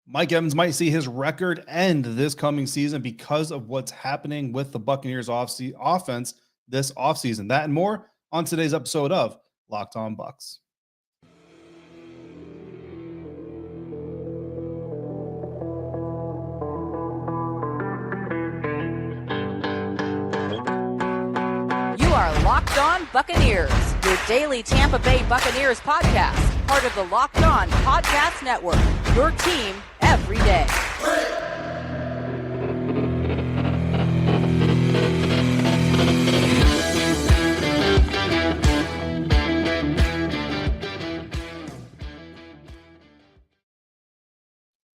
Mike Evans might see his record end this coming season because of what's happening with the Buccaneers offense this offseason. That and more on today's episode of Locked On Bucs. You are Locked On Buccaneers, your daily Tampa Bay Buccaneers podcast, part of the Locked On Podcast Network, your team every day.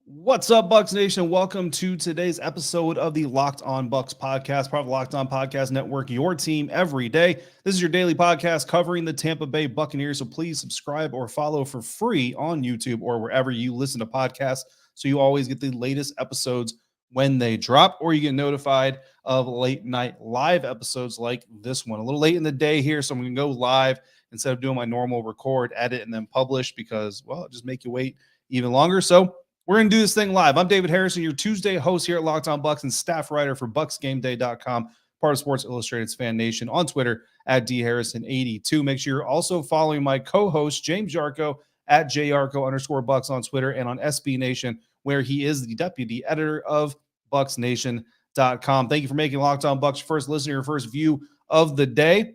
What's up, Bucs Nation? Welcome to today's episode of the Locked On Bucs podcast, part of the Locked On Podcast Network, your team every day. This is your daily podcast covering the Tampa Bay Buccaneers, so please subscribe or follow for free on YouTube or wherever you listen to podcasts so you always get the latest episodes when they drop, or you get notified of late night live episodes like this one. A little late in the day here, so I'm going to go live instead of doing my normal record, edit, and then publish because, well, it just make you wait even longer. So we're going to do this thing live. I'm David Harrison, your Tuesday host here at Locked On Bucs and staff writer for BucsGameDay.com, part of Sports Illustrated's Fan Nation, on Twitter at dharrison82. Make sure you're also following my co-host, James Yarcho, at jyarcho_Bucs on Twitter and on SB Nation, where he is the deputy editor of BucsNation.com. Thank you for making Locked On Bucs your first listener, your first view of the day.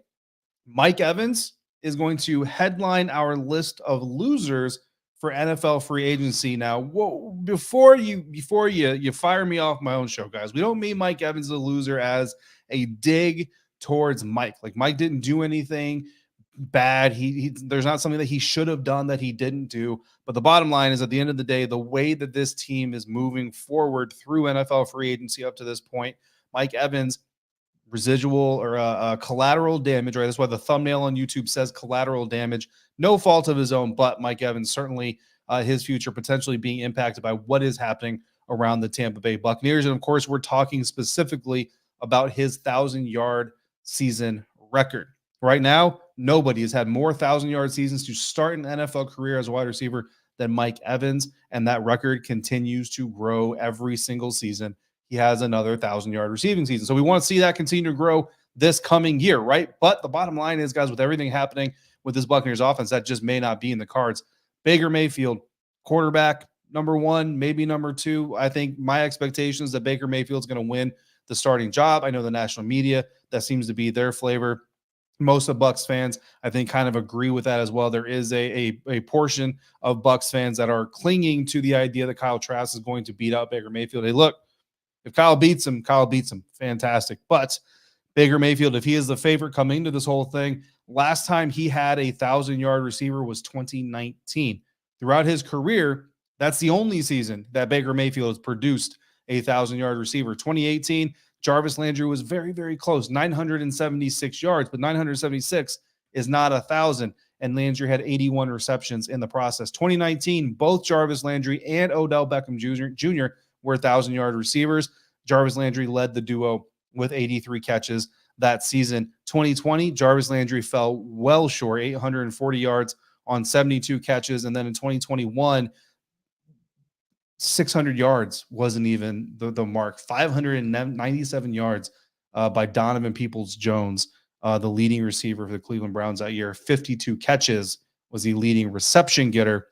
Mike Evans is going to headline our list of losers for NFL free agency. Now, before you fire me off my own show, guys, we don't mean Mike Evans is a loser as a dig towards Mike. Like, Mike didn't do anything bad. There's not something that he should have done that he didn't do. But the bottom line is, at the end of the day, the way that this team is moving forward through NFL free agency up to this point, Mike Evans, residual or collateral damage, right? That's why the thumbnail on YouTube says collateral damage. No fault of his own, but Mike Evans, certainly his future potentially being impacted by what is happening around the Tampa Bay Buccaneers. And of course, we're talking specifically about his 1,000-yard season record. Right now, nobody has had more 1,000-yard seasons to start an NFL career as a wide receiver than Mike Evans, and that record continues to grow every single season. He has another 1,000-yard receiving season. So we want to see that continue to grow this coming year, right? But the bottom line is, guys, with everything happening with this Buccaneers offense, that just may not be in the cards. Baker Mayfield, quarterback, number one, maybe number two. I think my expectation is that Baker Mayfield's going to win the starting job. I know the national media, that seems to be their flavor. Most of Bucs fans, I think, kind of agree with that as well. There is a portion of Bucs fans that are clinging to the idea that Kyle Trask is going to beat out Baker Mayfield. Hey, look, if Kyle beats him, Kyle beats him. Fantastic. But Baker Mayfield, if he is the favorite coming into this whole thing, last time he had a 1,000-yard receiver was 2019. Throughout his career, that's the only season that Baker Mayfield has produced a 1,000-yard receiver. 2018, Jarvis Landry was very, very close, 976 yards, but 976 is not 1,000, and Landry had 81 receptions in the process. 2019, both Jarvis Landry and Odell Beckham Jr. were 1,000-yard receivers. Jarvis Landry led the duo with 83 catches that season. 2020, Jarvis Landry fell well short, 840 yards on 72 catches. And then in 2021, 600 yards wasn't even the mark. 597 yards by Donovan Peoples-Jones, the leading receiver for the Cleveland Browns that year. 52 catches was the leading reception getter.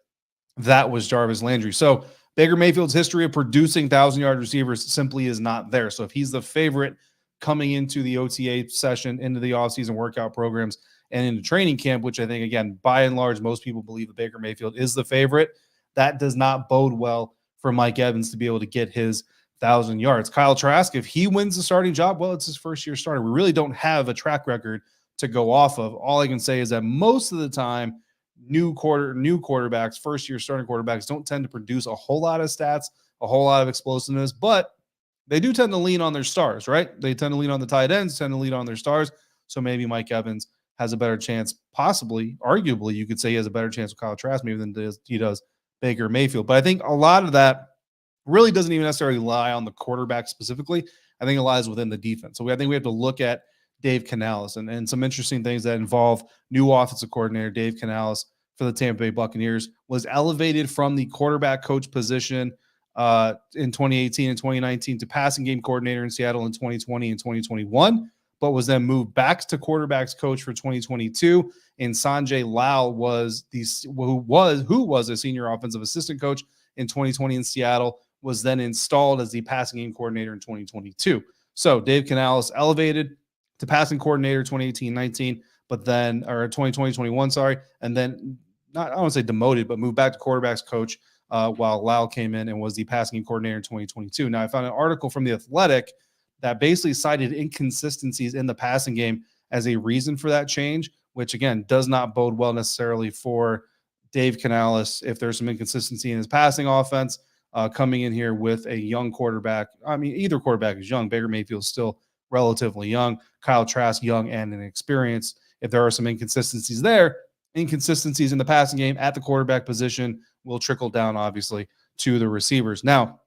That was Jarvis Landry. So Baker Mayfield's history of producing 1,000-yard receivers simply is not there. So if he's the favorite coming into the OTA session, into the offseason workout programs, and into training camp, which I think, again, by and large, most people believe that Baker Mayfield is the favorite, that does not bode well for Mike Evans to be able to get his 1,000 yards. Kyle Trask, if he wins the starting job, well, it's his first year starter. We really don't have a track record to go off of. All I can say is that most of the time, new quarterbacks, first-year starting quarterbacks, don't tend to produce a whole lot of stats, a whole lot of explosiveness, but they do tend to lean on their stars, right? They tend to lean on the tight ends, tend to lean on their stars. So maybe Mike Evans has a better chance, possibly, arguably, you could say he has a better chance with Kyle Trask maybe than he does Baker Mayfield. But I think a lot of that really doesn't even necessarily lie on the quarterback specifically. I think it lies within the defense. So I think we have to look at Dave Canales and some interesting things that involve new offensive coordinator Dave Canales for the Tampa Bay Buccaneers was elevated from the quarterback coach position in 2018 and 2019 to passing game coordinator in Seattle in 2020 and 2021, but was then moved back to quarterbacks coach for 2022. And Sanjay Lal who was a senior offensive assistant coach in 2020 in Seattle, was then installed as the passing game coordinator in 2022. So Dave Canales elevated to passing coordinator 2018-19, but then, or 2020-21, sorry, and then I don't want to say demoted, but moved back to quarterbacks coach while Lal came in and was the passing game coordinator in 2022. Now, I found an article from The Athletic that basically cited inconsistencies in the passing game as a reason for that change, which, again, does not bode well necessarily for Dave Canales if there's some inconsistency in his passing offense coming in here with a young quarterback. I mean, either quarterback is young. Baker Mayfield's still relatively young. Kyle Trask, young and inexperienced. If there are some inconsistencies there, inconsistencies in the passing game at the quarterback position will trickle down, obviously, to the receivers. Now,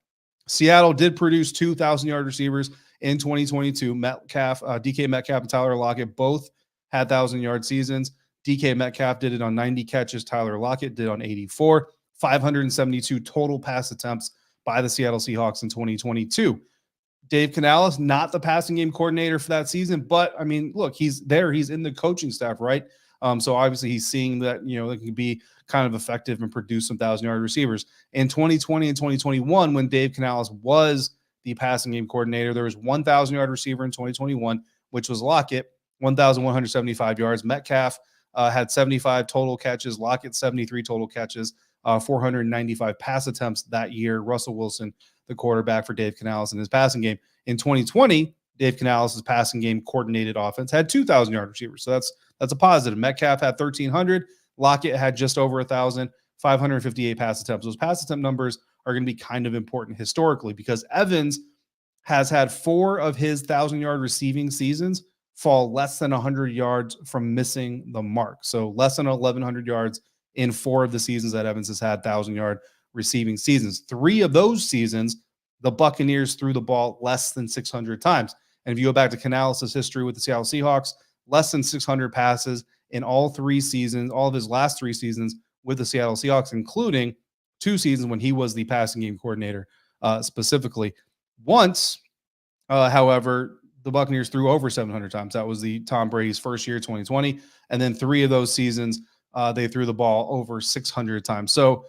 Seattle did produce 2,000-yard receivers in 2022. DK Metcalf and Tyler Lockett both had 1,000-yard seasons. DK Metcalf did it on 90 catches. Tyler Lockett did on 84. 572 total pass attempts by the Seattle Seahawks in 2022. Dave Canales, not the passing game coordinator for that season, but, I mean, look, he's there. He's in the coaching staff, right? So obviously he's seeing that, it can be kind of effective and produce some 1,000-yard receivers. In 2020 and 2021, when Dave Canales was the passing game coordinator, there was 1,000-yard receiver in 2021, which was Lockett, 1,175 yards. Metcalf had 75 total catches. Lockett, 73 total catches, 495 pass attempts that year. Russell Wilson, the quarterback for Dave Canales in his passing game. In 2020, Dave Canales' passing game coordinated offense had 2,000-yard receivers. So that's a positive. Metcalf had 1,300. Lockett had just over 1,000, 558 pass attempts. Those pass attempt numbers are going to be kind of important historically because Evans has had 4 of his 1,000-yard receiving seasons fall less than 100 yards from missing the mark. So less than 1,100 yards in 4 of the seasons that Evans has had 1,000-yard receiving seasons. 3 of those seasons, the Buccaneers threw the ball less than 600 times. And if you go back to Canales' history with the Seattle Seahawks, less than 600 passes in all 3 seasons, all of his last 3 seasons with the Seattle Seahawks, including 2 seasons when he was the passing game coordinator specifically. Once, however, the Buccaneers threw over 700 times. That was the Tom Brady's first year, 2020. And then 3 of those seasons, they threw the ball over 600 times. So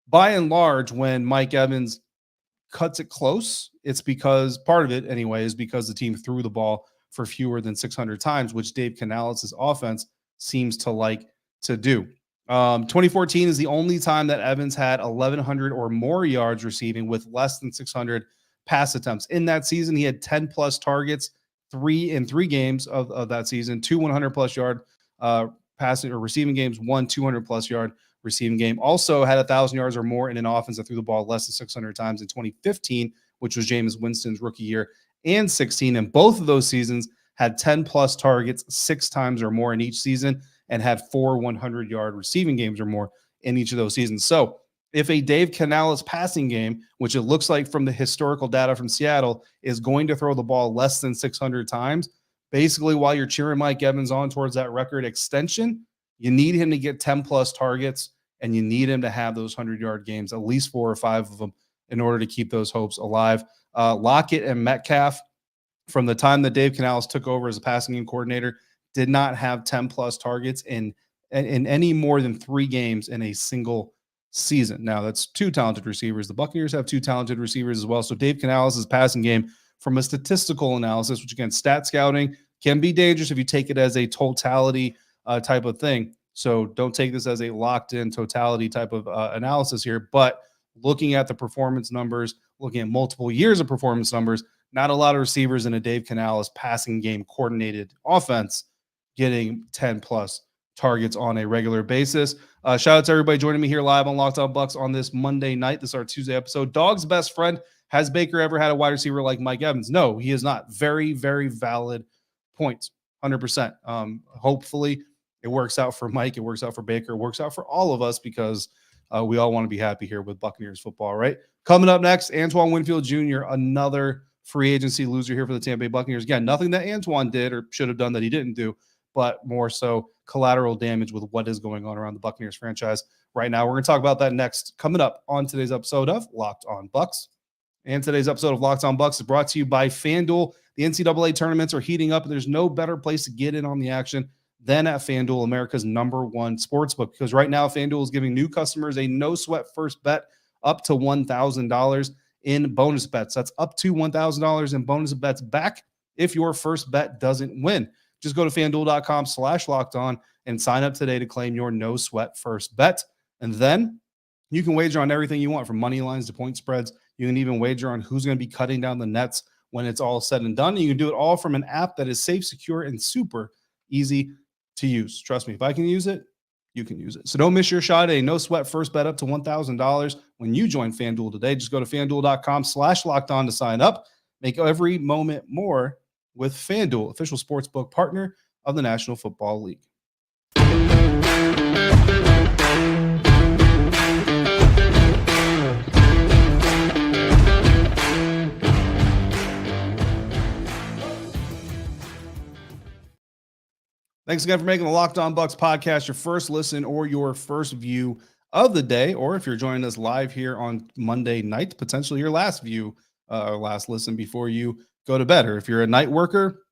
by and large, when Mike Evans cuts it close, it's because part of it anyway is because the team threw the ball for fewer than 600 times, which Dave Canales' offense seems to like to do. 2014 is the only time that Evans had 1,100 or more yards receiving with less than 600 pass attempts. In that season, he had 10 plus targets, 3 games of that season, 2 100 plus yard passing or receiving games, 1 200 plus yard receiving game. Also had 1,000 yards or more in an offense that threw the ball less than 600 times in 2015, which was Jameis Winston's rookie year, and 16. And both of those seasons had 10 plus targets 6 times or more in each season and had 4 100-yard receiving games or more in each of those seasons. So if a Dave Canales passing game, which it looks like from the historical data from Seattle, is going to throw the ball less than 600 times, basically while you're cheering Mike Evans on towards that record extension, you need him to get 10 plus targets and you need him to have those 100-yard games, at least 4 or 5 of them, in order to keep those hopes alive. Lockett and Metcalf, from the time that Dave Canales took over as a passing game coordinator, did not have 10 plus targets in any more than 3 games in a single season. Now, that's 2 talented receivers. The Buccaneers have 2 talented receivers as well. So Dave Canales' passing game, from a statistical analysis, which again, stat scouting can be dangerous if you take it as a totality type of thing. So don't take this as a locked in totality type of analysis here, but looking at the performance numbers, looking at multiple years of performance numbers, not a lot of receivers in a Dave Canales passing game coordinated offense getting 10 plus targets on a regular basis. Shout out to everybody joining me here live on Locked On Bucs on this Monday night. This is our Tuesday episode. Dog's best friend. Has Baker ever had a wide receiver like Mike Evans? No, he is not. Very, very valid points. 100%. Hopefully it works out for Mike. It works out for Baker. It works out for all of us because we all want to be happy here with Buccaneers football, right? Coming up next, Antoine Winfield Jr., another free agency loser here for the Tampa Bay Buccaneers. Again, nothing that Antoine did or should have done that he didn't do, but more so collateral damage with what is going on around the Buccaneers franchise right now. We're going to talk about that next, coming up on today's episode of Locked On Bucs. And today's episode of Locked On Bucs is brought to you by FanDuel. The NCAA tournaments are heating up, and there's no better place to get in on the action than at FanDuel, America's #1 sportsbook. Because right now, FanDuel is giving new customers a no-sweat first bet up to $1,000 in bonus bets. That's up to $1,000 in bonus bets back if your first bet doesn't win. Just go to FanDuel.com/lockedon and sign up today to claim your no-sweat first bet. And then you can wager on everything you want, from money lines to point spreads. You can even wager on who's going to be cutting down the nets when it's all said and done. And you can do it all from an app that is safe, secure, and super easy to use. Trust me, if I can use it, you can use it. So don't miss your shot at a no-sweat first bet up to $1,000 when you join FanDuel today. Just go to FanDuel.com/lockedon to sign up. Make every moment more with FanDuel, official sportsbook partner of the National Football League. Thanks again for making the Locked On Bucs podcast your first listen or your first view of the day, or if you're joining us live here on Monday night, potentially your last view or last listen before you go to bed. Or if you're a night worker,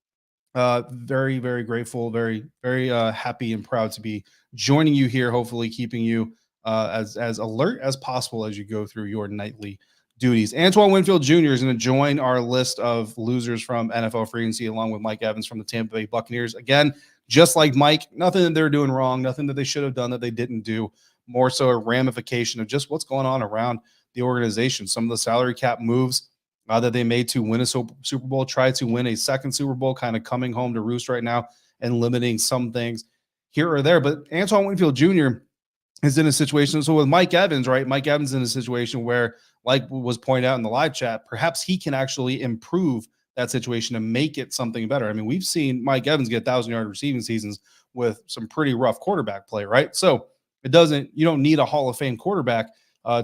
very, very grateful, very, very happy and proud to be joining you here, hopefully keeping you as alert as possible as you go through your nightly duties. Antoine Winfield Jr. is going to join our list of losers from NFL free agency, along with Mike Evans from the Tampa Bay Buccaneers. Again, just like Mike, nothing that they're doing wrong, nothing that they should have done that they didn't do. More so a ramification of just what's going on around the organization. Some of the salary cap moves that they made to win a Super Bowl, try to win a second Super Bowl, kind of coming home to roost right now and limiting some things here or there. But Antoine Winfield Jr. is in a situation. So with Mike Evans, right? Mike Evans in a situation where, like was pointed out in the live chat, perhaps he can actually improve that situation and make it something better. I mean, we've seen Mike Evans get 1,000-yard receiving seasons with some pretty rough quarterback play, right? So you don't need a Hall of Fame quarterback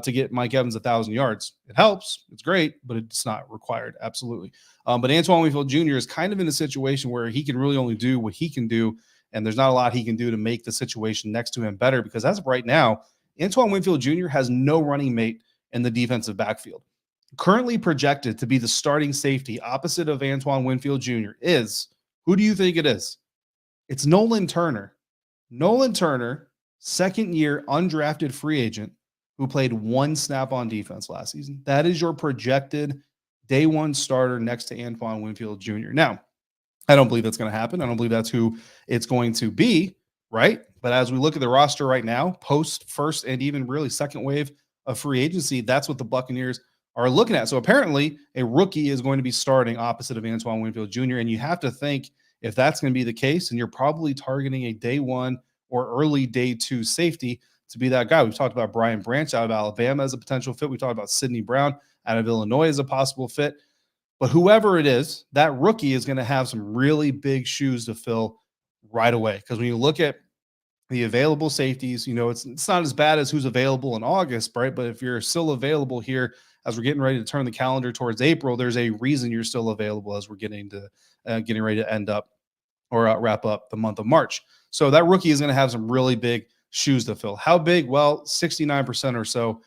to get Mike Evans 1,000 yards. It helps. It's great, but it's not required. Absolutely. But Antoine Winfield Jr. is kind of in a situation where he can really only do what he can do. And there's not a lot he can do to make the situation next to him better, because as of right now, Antoine Winfield Jr. has no running mate in the defensive backfield. Currently projected to be the starting safety opposite of Antoine Winfield Jr. is, who do you think it is? It's Nolan Turner. Nolan Turner, second-year undrafted free agent who played one snap on defense last season. That is your projected day one starter next to Antoine Winfield Jr. Now, I don't believe that's going to happen. I don't believe that's who it's going to be, right? But as we look at the roster right now, post first and even really second wave of free agency, that's what the Buccaneers are looking at. So apparently a rookie is going to be starting opposite of Antoine Winfield Jr. And you have to think, if that's going to be the case, and you're probably targeting a day one or early day two safety to be that guy. We've talked about Brian Branch out of Alabama as a potential fit. We talked about Sidney Brown out of Illinois as a possible fit. But whoever it is, that rookie is going to have some really big shoes to fill right away. Because when you look at the available safeties, it's not as bad as who's available in August, right? But if you're still available here as we're getting ready to turn the calendar towards April, there's a reason you're still available as we're getting ready to end up or wrap up the month of March. So that rookie is going to have some really big shoes to fill. How big? Well, 69% or so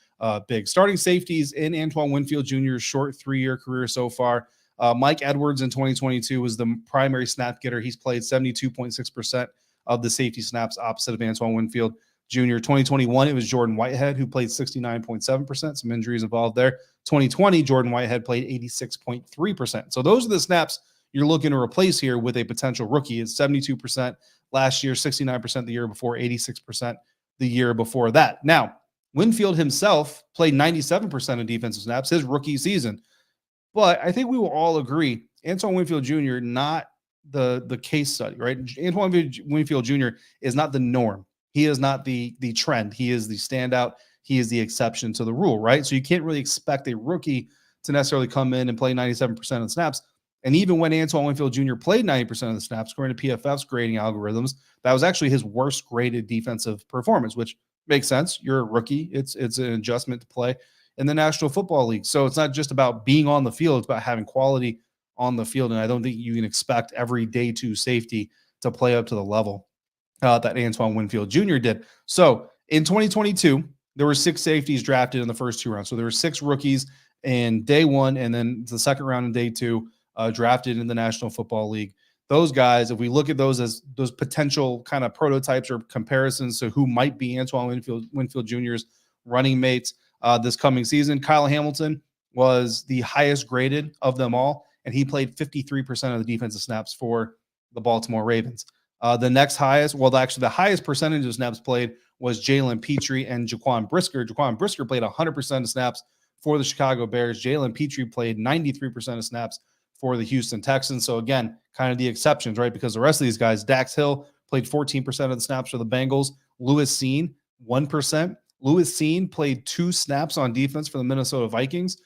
big. Starting safeties in Antoine Winfield Jr.'s short 3-year career so far. Mike Edwards in 2022 was the primary snap getter. He's played 72.6% of the safety snaps opposite of Antoine Winfield Jr. 2021, it was Jordan Whitehead who played 69.7%. Some injuries involved there. 2020, Jordan Whitehead played 86.3%. So those are the snaps you're looking to replace here with a potential rookie. It's 72% last year, 69% the year before, 86% the year before that. Now, Winfield himself played 97% of defensive snaps his rookie season. But I think we will all agree, Antoine Winfield Jr., not the case study, right? Antoine Winfield Jr. is not the norm. He is not the trend. He is the standout. He is the exception to the rule, right? So you can't really expect a rookie to necessarily come in and play 97% of the snaps. And even when Antoine Winfield Jr. played 90% of the snaps, according to PFF's grading algorithms, that was actually his worst graded defensive performance, which makes sense. You're a rookie. It's an adjustment to play in the National Football League. So it's not just about being on the field. It's about having quality on the field. And I don't think you can expect every day two safety to play up to the level that Antoine Winfield Jr. did. So in 2022, there were 6 safeties drafted in the first 2 rounds. So there were 6 rookies in day 1, and then the second round in day 2, drafted in the National Football League. Those guys, if we look at those as those potential kind of prototypes or comparisons to who might be Antoine Winfield Jr.'s running mates this coming season, Kyle Hamilton was the highest graded of them all, and he played 53% of the defensive snaps for the Baltimore Ravens. The next highest, the highest percentage of snaps played was Jalen Petrie and Jaquan Brisker. Jaquan Brisker played 100% of snaps for the Chicago Bears. Jalen Petrie played 93% of snaps for the Houston Texans. So again, kind of the exceptions, right? Because the rest of these guys, Dax Hill played 14% of the snaps for the Bengals. Lewis Cine, 1%. Lewis Cine played 2 snaps on defense for the Minnesota Vikings.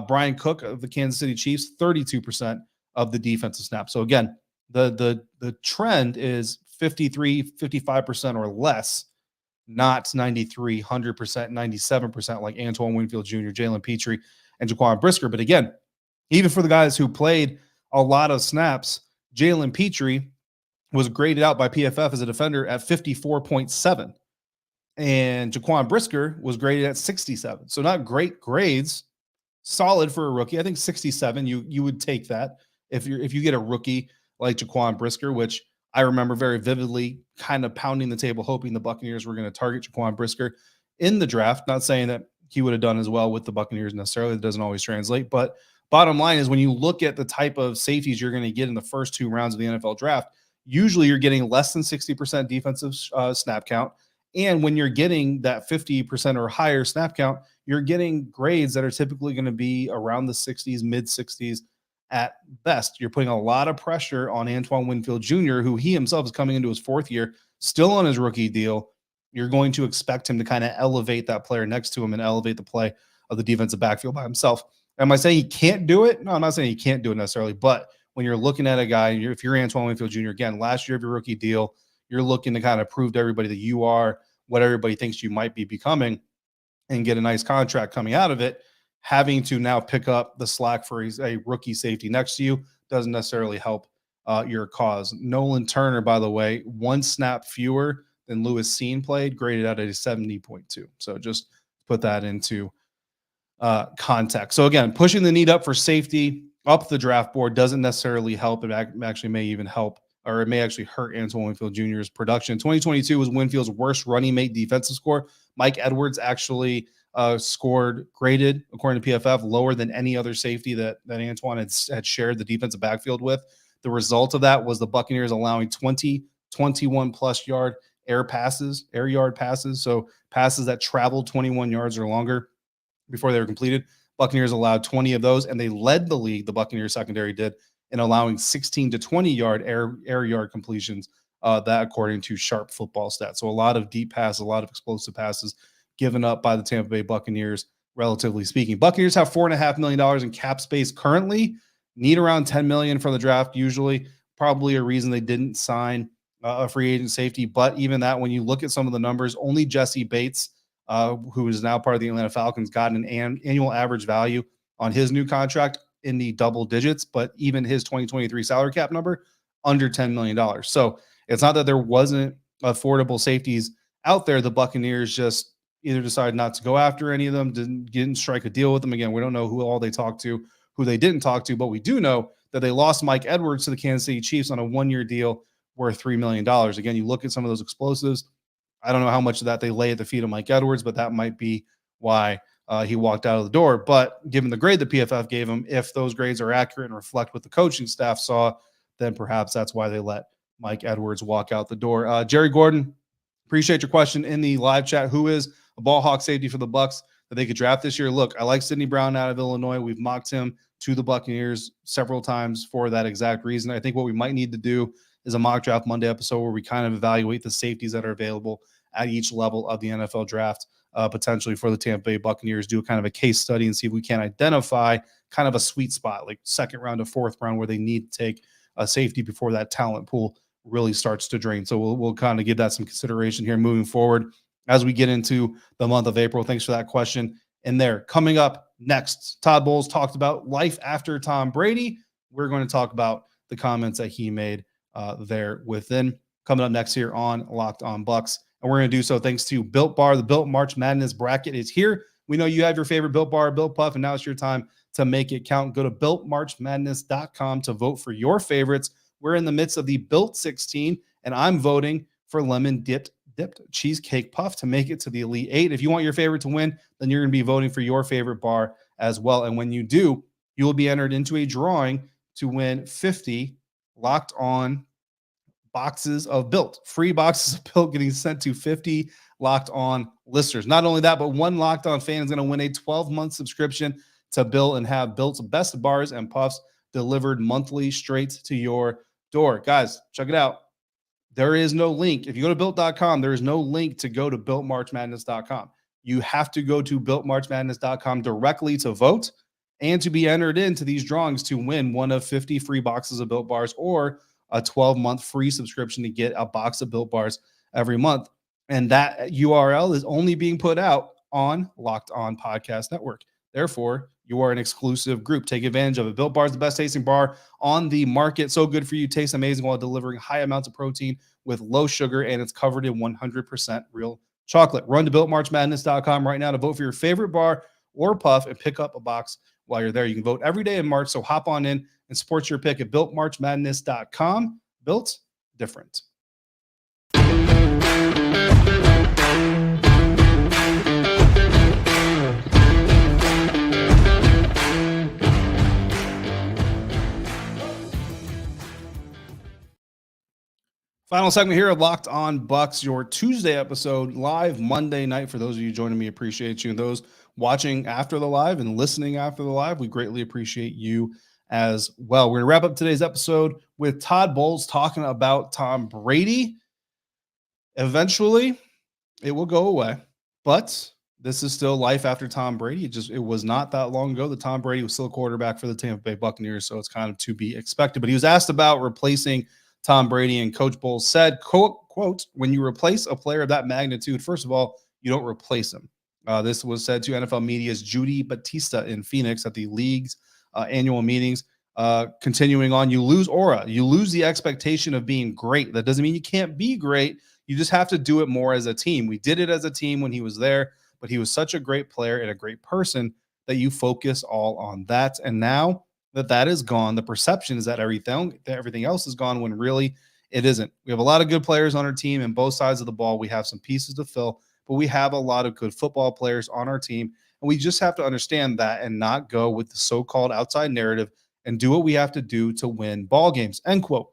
Brian Cook of the Kansas City Chiefs, 32% of the defensive snaps. So again, the trend is 53, 55% or less, not 93, 100%, 97% like Antoine Winfield Jr., Jalen Petrie, and Jaquan Brisker. But again, even for the guys who played a lot of snaps, Jalen Petrie was graded out by PFF as a defender at 54.7. And Jaquan Brisker was graded at 67. So not great grades, solid for a rookie. I think 67, you would take that if you get a rookie like Jaquan Brisker, which I remember very vividly kind of pounding the table, hoping the Buccaneers were going to target Jaquan Brisker in the draft. Not saying that he would have done as well with the Buccaneers necessarily. It doesn't always translate. But bottom line is when you look at the type of safeties you're going to get in the first 2 rounds of the NFL draft, usually you're getting less than 60% defensive snap count. And when you're getting that 50% or higher snap count, you're getting grades that are typically going to be around the 60s, mid 60s at best. You're putting a lot of pressure on Antoine Winfield Jr., who he himself is coming into his 4th year, still on his rookie deal. You're going to expect him to kind of elevate that player next to him and elevate the play of the defensive backfield by himself. Am I saying he can't do it? No, I'm not saying he can't do it necessarily. But when you're looking at a guy, if you're Antoine Winfield Jr., again, last year of your rookie deal, you're looking to kind of prove to everybody that you are what everybody thinks you might be becoming and get a nice contract coming out of it. Having to now pick up the slack for a rookie safety next to you doesn't necessarily help your cause. Nolan Turner, by the way, 1 snap fewer than Lewis Cine played, graded out at a 70.2. So just put that into context. So again, pushing the need up for safety up the draft board doesn't necessarily help. It actually may even help, or it may actually hurt Antoine Winfield Jr.'s production. 2022 was Winfield's worst running mate defensive score. Mike Edwards actually graded, according to PFF, lower than any other safety that Antoine had shared the defensive backfield with. The result of that was the Buccaneers allowing 21 plus yard air yard passes. So passes that traveled 21 yards or longer before they were completed. Buccaneers allowed 20 of those, and they led the league, the Buccaneers secondary did, in allowing 16 to 20 yard air yard completions, that according to Sharp Football Stats. So a lot of deep passes, a lot of explosive passes given up by the Tampa Bay Buccaneers, relatively speaking. Buccaneers have $4.5 million in cap space currently, need around $10 million for the draft usually, probably a reason they didn't sign a free agent safety. But even that, when you look at some of the numbers, only Jesse Bates, who is now part of the Atlanta Falcons, got an annual average value on his new contract in the double digits, but even his 2023 salary cap number, under $10 million. So it's not that there wasn't affordable safeties out there. The Buccaneers just either decided not to go after any of them, didn't strike a deal with them. Again, we don't know who all they talked to, who they didn't talk to, but we do know that they lost Mike Edwards to the Kansas City Chiefs on a 1-year deal worth $3 million. Again, you look at some of those explosives. I don't know how much of that they lay at the feet of Mike Edwards, but that might be why he walked out of the door. But given the grade that PFF gave him, if those grades are accurate and reflect what the coaching staff saw, then perhaps that's why they let Mike Edwards walk out the door. Jerry Gordon, appreciate your question in the live chat. Who is a ball hawk safety for the Bucs that they could draft this year? Look, I like Sidney Brown out of Illinois. We've mocked him to the Buccaneers several times for that exact reason. I think what we might need to do is a mock draft Monday episode where we kind of evaluate the safeties that are available at each level of the NFL draft, potentially for the Tampa Bay Buccaneers, do kind of a case study and see if we can identify kind of a sweet spot, like 2nd round to 4th round, where they need to take a safety before that talent pool really starts to drain. So we'll kind of give that some consideration here moving forward as we get into the month of April. Thanks for that question. And there, coming up next, Todd Bowles talked about life after Tom Brady. We're going to talk about the comments that he made there within. Coming up next here on Locked On Bucs. And we're going to do so thanks to Built Bar. The Built March Madness bracket is here. We know you have your favorite Built Bar, Built Puff, and now it's your time to make it count. Go to BuiltMarchMadness.com to vote for your favorites. We're in the midst of the Built 16, and I'm voting for lemon dipped cheesecake puff to make it to the Elite 8. If you want your favorite to win, then you're going to be voting for your favorite bar as well. And when you do, you will be entered into a drawing to win 50 Locked On boxes of Built. Free boxes of Built getting sent to 50 Locked On listeners. Not only that, but one Locked On fan is going to win a 12-month subscription to Built and have Built's best bars and puffs delivered monthly straight to your door. Guys, check it out. There is no link. If you go to built.com, there is no link to go to builtmarchmadness.com. You have to go to builtmarchmadness.com directly to vote and to be entered into these drawings to win one of 50 free boxes of Built bars or a 12-month free subscription to get a box of Built bars every month. And that URL is only being put out on Locked On Podcast Network. Therefore, you are an exclusive group. Take advantage of it. Built Bar is the best tasting bar on the market. So good for you. Tastes amazing while delivering high amounts of protein with low sugar, and it's covered in 100% real chocolate. Run to BuiltMarchMadness.com right now to vote for your favorite bar or puff and pick up a box while you're there. You can vote every day in March, so hop on in and support your pick at BuiltMarchMadness.com. Built different. Final segment here of Locked On Bucs, your Tuesday episode, live Monday night. For those of you joining me, appreciate you. And those watching after the live and listening after the live, we greatly appreciate you as well. We're going to wrap up today's episode with Todd Bowles talking about Tom Brady. Eventually, it will go away, but this is still life after Tom Brady. It was not that long ago that Tom Brady was still a quarterback for the Tampa Bay Buccaneers, so it's kind of to be expected. But he was asked about replacing Tom Brady, and Coach Bowles said, quote, when you replace a player of that magnitude, first of all, you don't replace him. This was said to NFL media's Judy Batista in Phoenix at the league's annual meetings. Continuing on, you lose aura. You lose the expectation of being great. That doesn't mean you can't be great. You just have to do it more as a team. We did it as a team when he was there, but he was such a great player and a great person that you focus all on that. And now that is gone, the perception is that everything else is gone when really it isn't. We have a lot of good players on our team and both sides of the ball. We have some pieces to fill, but we have a lot of good football players on our team. And we just have to understand that and not go with the so-called outside narrative and do what we have to do to win ball games. End quote.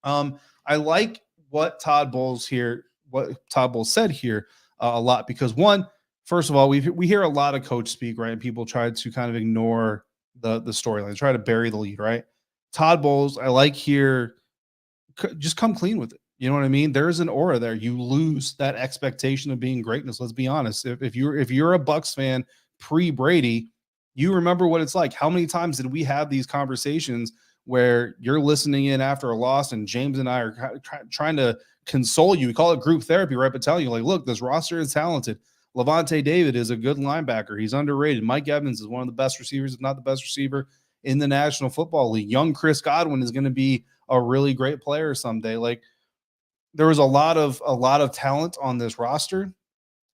I like what Todd Bowles said here a lot, because one, first of all, we hear a lot of coach speak, right? And people try to kind of ignore the storyline, try to bury the lead, right? Todd Bowles, I like here, just come clean with it. You know what I mean? There's an aura there. You lose that expectation of being greatness. Let's be honest. If you're a Bucs fan pre-Brady, you remember what it's like. How many times did we have these conversations where you're listening in after a loss and James and I are trying to console you? We call it group therapy, right? But telling you, like, look, this roster is talented. Levante David is a good linebacker. He's underrated. Mike Evans is one of the best receivers, if not the best receiver in the National Football League. Young Chris Godwin is going to be a really great player someday. Like, there was a lot of talent on this roster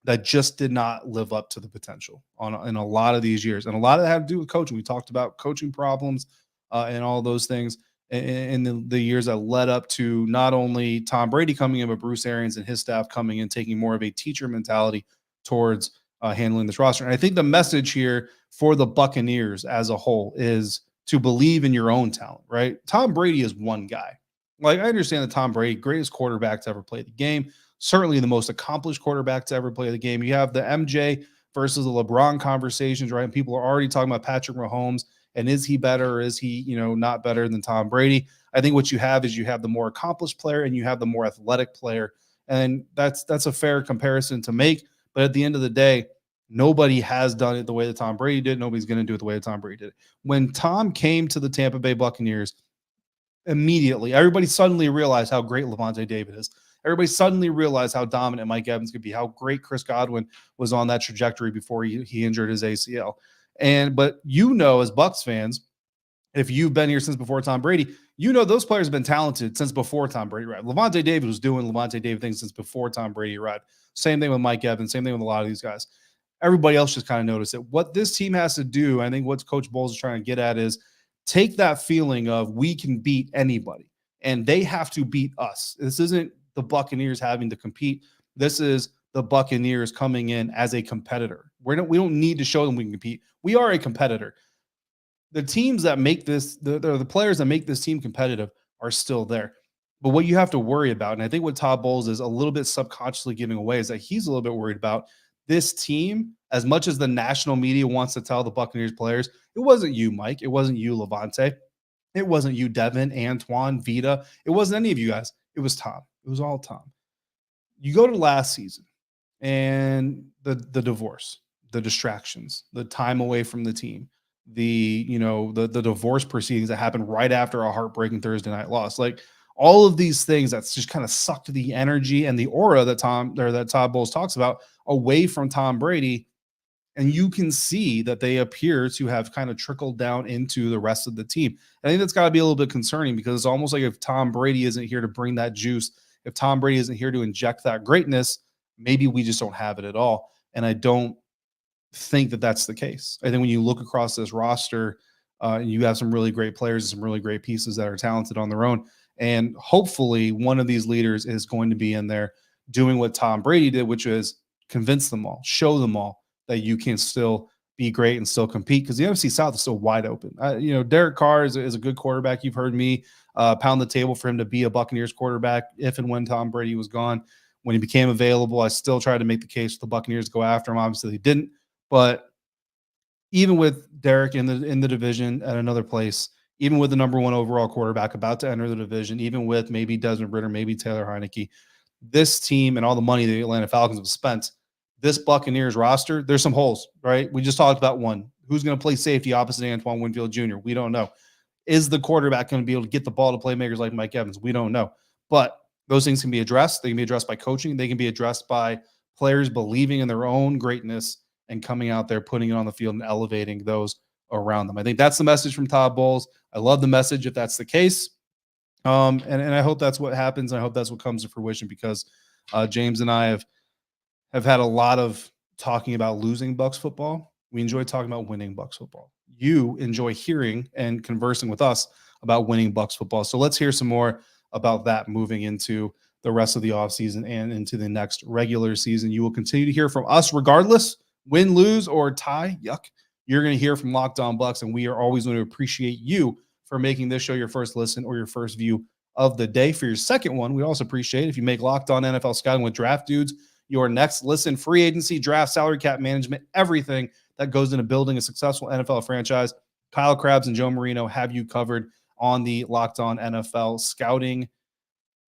that just did not live up to the potential in a lot of these years. And a lot of that had to do with coaching. We talked about coaching problems and all those things in the years that led up to not only Tom Brady coming in, but Bruce Arians and his staff coming in, taking more of a teacher mentality towards handling this roster. And I think the message here for the Buccaneers as a whole is to believe in your own talent, right? Tom Brady is one guy. Like, I understand that Tom Brady, greatest quarterback to ever play the game, certainly the most accomplished quarterback to ever play the game. You have the MJ versus the LeBron conversations, right? And people are already talking about Patrick Mahomes, and is he better or is he, not better than Tom Brady? I think what you have is you have the more accomplished player and you have the more athletic player. And that's a fair comparison to make. But at the end of the day, nobody has done it the way that Tom Brady did. Nobody's going to do it the way that Tom Brady did it. When Tom came to the Tampa Bay Buccaneers, immediately, everybody suddenly realized how great Levante David is. Everybody suddenly realized how dominant Mike Evans could be, how great Chris Godwin was on that trajectory before he injured his ACL. But as Bucs fans, If you've been here since before Tom Brady, you know those players have been talented since before Tom Brady arrived. Levante David was doing Levante David things since before Tom Brady arrived. Same thing with Mike Evans. Same thing with a lot of these guys. Everybody else just kind of noticed it. What this team has to do, I think what Coach Bowles is trying to get at is take that feeling of we can beat anybody, and they have to beat us. This isn't the Buccaneers having to compete. This is the Buccaneers coming in as a competitor. We don't need to show them we can compete. We are a competitor. The teams that make this, the players that make this team competitive are still there. But what you have to worry about, and I think what Todd Bowles is a little bit subconsciously giving away, is that he's a little bit worried about this team. As much as the national media wants to tell the Buccaneers players, it wasn't you, Mike. It wasn't you, Levante. It wasn't you, Devin, Antoine, Vita. It wasn't any of you guys. It was Tom. It was all Tom. You go to last season and the divorce, the distractions, the time away from the team, the divorce proceedings that happened right after a heartbreaking Thursday night loss. Like all of these things that's just kind of sucked the energy and the aura that Todd Bowles talks about away from Tom Brady. And you can see that they appear to have kind of trickled down into the rest of the team. I think that's got to be a little bit concerning, because it's almost like if Tom Brady isn't here to bring that juice, if Tom Brady isn't here to inject that greatness, maybe we just don't have it at all. And I don't think that that's the case. I think when you look across this roster, you have some really great players and some really great pieces that are talented on their own. And hopefully one of these leaders is going to be in there doing what Tom Brady did, which is convince them all, show them all that you can still be great and still compete, because the NFC South is still wide open. Derek Carr is a good quarterback. You've heard me pound the table for him to be a Buccaneers quarterback if and when Tom Brady was gone. When he became available, I still tried to make the case for the Buccaneers to go after him. Obviously, they didn't. But even with Derek in the division at another place, even with the number one overall quarterback about to enter the division, even with maybe Desmond Ridder, maybe Taylor Heineke, this team and all the money the Atlanta Falcons have spent, this Buccaneers roster, there's some holes, right? We just talked about one. Who's going to play safety opposite Antoine Winfield Jr.? We don't know. Is the quarterback going to be able to get the ball to playmakers like Mike Evans? We don't know. But those things can be addressed. They can be addressed by coaching. They can be addressed by players believing in their own greatness and coming out there, putting it on the field and elevating those around them. I think that's the message from Todd Bowles. I love the message if that's the case. And I hope that's what happens. I hope that's what comes to fruition, because James and I have had a lot of talking about losing Bucs football. We enjoy talking about winning Bucs football. You enjoy hearing and conversing with us about winning Bucs football. So let's hear some more about that moving into the rest of the offseason and into the next regular season. You will continue to hear from us regardless, win, lose, or tie. Yuck. You're going to hear from Locked On Bucs, and we are always going to appreciate you for making this show your first listen or your first view of the day. For your second one, we also appreciate if you make Locked On NFL Scouting with Draft Dudes your next listen. Free agency, draft, salary cap management, everything that goes into building a successful NFL franchise. Kyle Krabs and Joe Marino have you covered on the Locked On NFL Scouting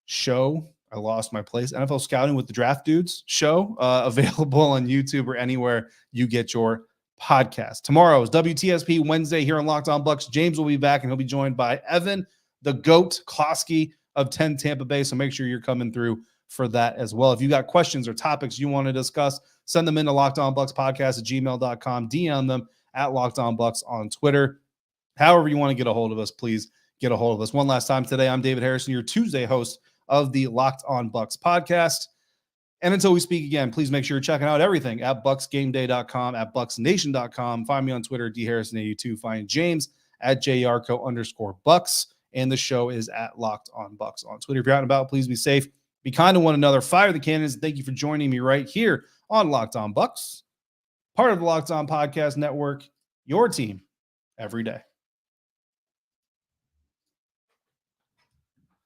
show. I lost my place. NFL Scouting with the Draft Dudes show, available on YouTube or anywhere you get your podcast. Tomorrow is WTSP Wednesday here on Locked On Bucs. James will be back, and he'll be joined by Evan, the GOAT Klosky of 10 Tampa Bay. So make sure you're coming through for that as well. If you got questions or topics you want to discuss, send them into lockedonbuckspodcast@gmail.com. DM them at lockedonbucks on Twitter. However you want to get a hold of us, please get a hold of us. One last time today, I'm David Harrison, your Tuesday host of the Locked On Bucs podcast. And until we speak again, please make sure you're checking out everything at bucksgameday.com, at bucksnation.com. Find me on Twitter, dharrison82. Find James at @Yarcho_Bucs. And the show is at Locked On Bucs on Twitter. If you're out and about, please be safe. Be kind to one another. Fire the cannons. Thank you for joining me right here on Locked On Bucs, part of the Locked On Podcast Network, your team every day.